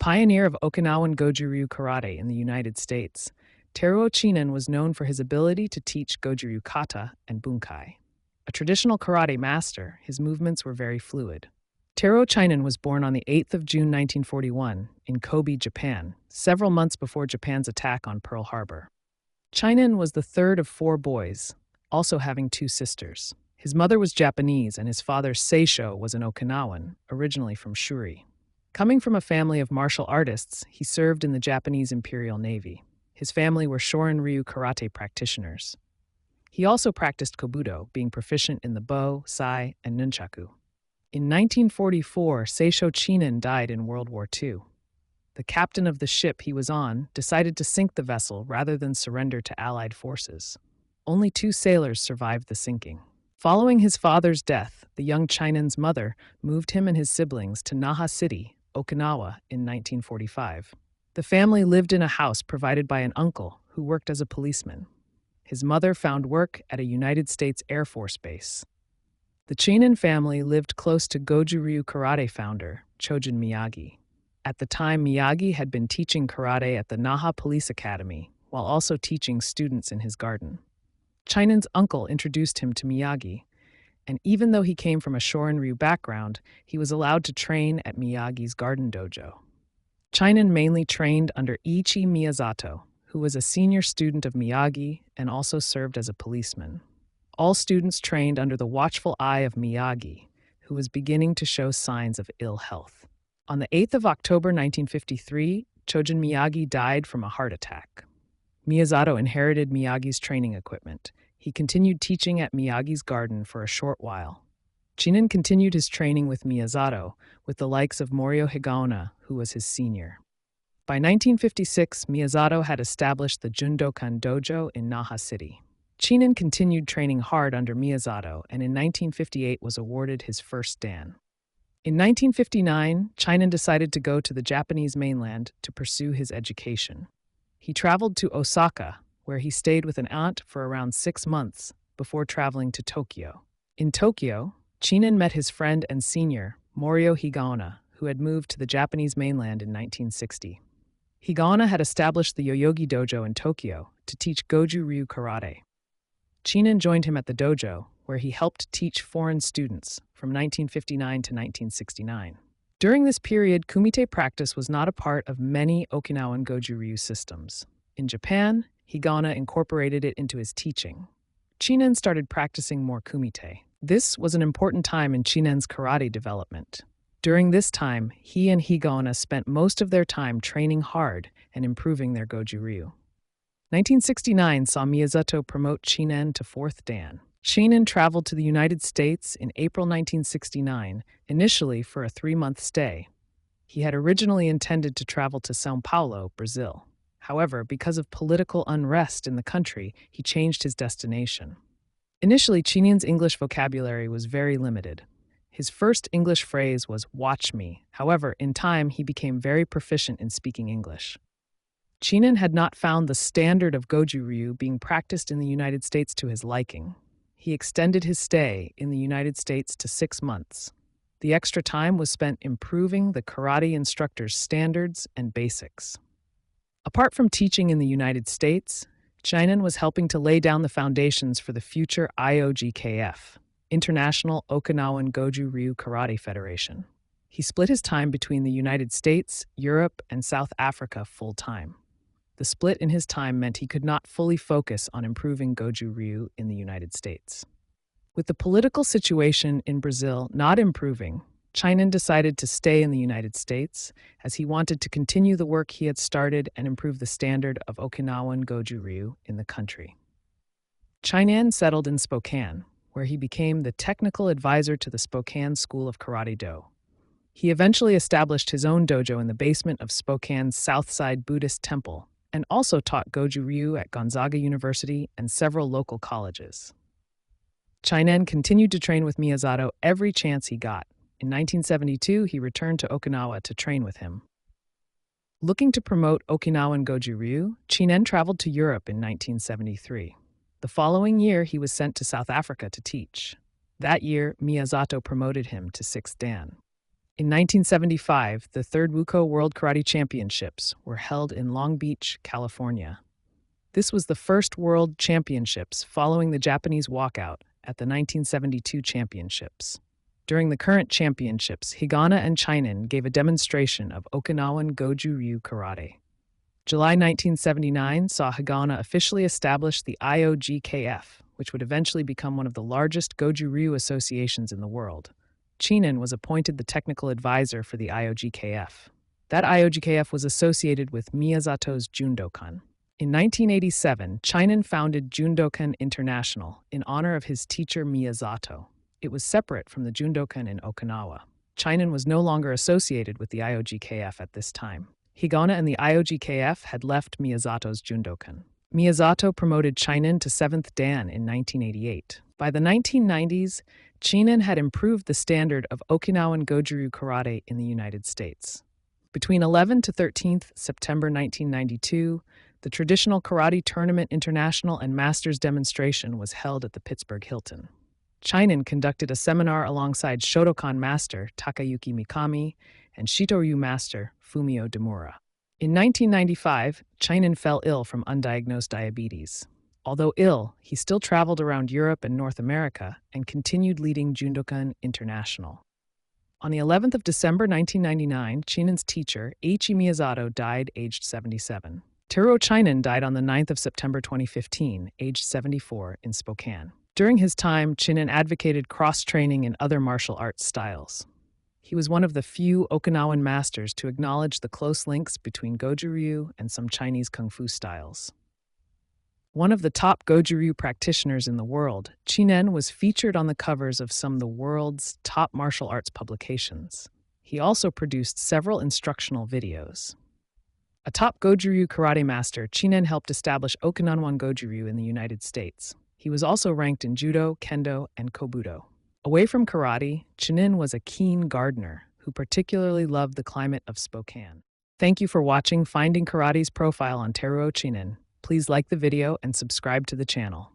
pioneer of Okinawan Goju-Ryu Karate in the United States, Teruo Chinen was known for his ability to teach Goju-Ryu kata and bunkai. A traditional karate master, his movements were very fluid. Teruo Chinen was born on the 8th of June 1941 in Kobe, Japan, several months before Japan's attack on Pearl Harbor. Chinen was the third of four boys, also having two sisters. His mother was Japanese and his father Seisho was an Okinawan, originally from Shuri. Coming from a family of martial artists, he served in the Japanese Imperial Navy. His family were Shorin Ryu Karate practitioners. He also practiced kobudo, being proficient in the bo, sai, and nunchaku. In 1944, Seisho Chinen died in World War II. The captain of the ship he was on decided to sink the vessel rather than surrender to Allied forces. Only 2 sailors survived the sinking. Following his father's death, the young Chinen's mother moved him and his siblings to Naha City, Okinawa, in 1945. The family lived in a house provided by an uncle who worked as a policeman. His mother found work at a United States Air Force base. The Chinen family lived close to Goju-Ryu Karate founder Chojun Miyagi. At the time, Miyagi had been teaching karate at the Naha Police Academy while also teaching students in his garden. Chinen's uncle introduced him to Miyagi, and even though he came from a Shorin Ryu background, he was allowed to train at Miyagi's garden dojo. Chinen mainly trained under Ichi Miyazato, who was a senior student of Miyagi and also served as a policeman. All students trained under the watchful eye of Miyagi, who was beginning to show signs of ill health. On the 8th of October 1953, Chojun Miyagi died from a heart attack. Miyazato inherited Miyagi's training equipment. He continued teaching at Miyagi's garden for a short while. Chinen continued his training with Miyazato, with the likes of Morio Higaonna, who was his senior. By 1956, Miyazato had established the Jundokan Dojo in Naha City. Chinen continued training hard under Miyazato and in 1958 was awarded his first dan. In 1959, Chinen decided to go to the Japanese mainland to pursue his education. He traveled to Osaka, where he stayed with an aunt for around 6 months before traveling to Tokyo. In Tokyo, Chinen met his friend and senior, Morio Higaonna, who had moved to the Japanese mainland in 1960. Higaonna had established the Yoyogi Dojo in Tokyo to teach Goju-Ryu Karate. Chinen joined him at the dojo, where he helped teach foreign students from 1959 to 1969. During this period, kumite practice was not a part of many Okinawan Goju-Ryu systems. In Japan, Higaonna incorporated it into his teaching. Chinen started practicing more kumite. This was an important time in Chinen's karate development. During this time, he and Higaonna spent most of their time training hard and improving their Goju-Ryu. 1969 saw Miyazato promote Chinen to 4th dan. Chinen traveled to the United States in April 1969, initially for a 3-month stay. He had originally intended to travel to São Paulo, Brazil. However, because of political unrest in the country, he changed his destination. Initially, Chinen's English vocabulary was very limited. His first English phrase was, "watch me." However, in time, he became very proficient in speaking English. Chinen had not found the standard of Goju-Ryu being practiced in the United States to his liking. He extended his stay in the United States to 6 months. The extra time was spent improving the karate instructor's standards and basics. Apart from teaching in the United States, Chinen was helping to lay down the foundations for the future IOGKF, International Okinawan Goju-Ryu Karate Federation. He split his time between the United States, Europe, and South Africa full-time. The split in his time meant he could not fully focus on improving Goju-Ryu in the United States. With the political situation in Brazil not improving, Chinen decided to stay in the United States as he wanted to continue the work he had started and improve the standard of Okinawan Goju-Ryu in the country. Chinen settled in Spokane, where he became the technical advisor to the Spokane School of Karate-Do. He eventually established his own dojo in the basement of Spokane's Southside Buddhist Temple and also taught Goju-Ryu at Gonzaga University and several local colleges. Chinen continued to train with Miyazato every chance he got. In 1972, he returned to Okinawa to train with him. Looking to promote Okinawan Goju-Ryu, Chinen traveled to Europe in 1973. The following year, he was sent to South Africa to teach. That year, Miyazato promoted him to 6th dan. In 1975, the third WUKO World Karate Championships were held in Long Beach, California. This was the first World Championships following the Japanese walkout at the 1972 Championships. During the current championships, Higana and Chinen gave a demonstration of Okinawan Goju-Ryu Karate. July 1979 saw Higana officially establish the IOGKF, which would eventually become one of the largest Goju-Ryu associations in the world. Chinen was appointed the technical advisor for the IOGKF. That IOGKF was associated with Miyazato's Jundokan. In 1987, Chinen founded Jundokan International in honor of his teacher Miyazato. It was separate from the Jundokan in Okinawa. Chinen was no longer associated with the IOGKF at this time. Higana and the IOGKF had left Miyazato's Jundokan. Miyazato promoted Chinen to 7th Dan in 1988. By the 1990s, Chinen had improved the standard of Okinawan Goju-Ryu Karate in the United States. Between 11th to 13th September 1992, the traditional Karate Tournament International and Masters demonstration was held at the Pittsburgh Hilton. Chinen conducted a seminar alongside Shotokan master Takayuki Mikami and Shito-Ryu master Fumio Demura. In 1995, Chinen fell ill from undiagnosed diabetes. Although ill, he still traveled around Europe and North America and continued leading Jundokan International. On the 11th of December 1999, Chinen's teacher, Eiichi Miyazato, died aged 77. Teruo Chinen died on the 9th of September 2015, aged 74, in Spokane. During his time, Chinen advocated cross-training in other martial arts styles. He was one of the few Okinawan masters to acknowledge the close links between Goju-Ryu and some Chinese kung fu styles. One of the top Goju-Ryu practitioners in the world, Chinen was featured on the covers of some of the world's top martial arts publications. He also produced several instructional videos. A top Goju-Ryu karate master, Chinen helped establish Okinawan Goju-Ryu in the United States. He was also ranked in Judo, Kendo, and Kobudo. Away from karate, Chinen was a keen gardener who particularly loved the climate of Spokane. Thank you for watching Finding Karate's profile on Teruo Chinen. Please like the video and subscribe to the channel.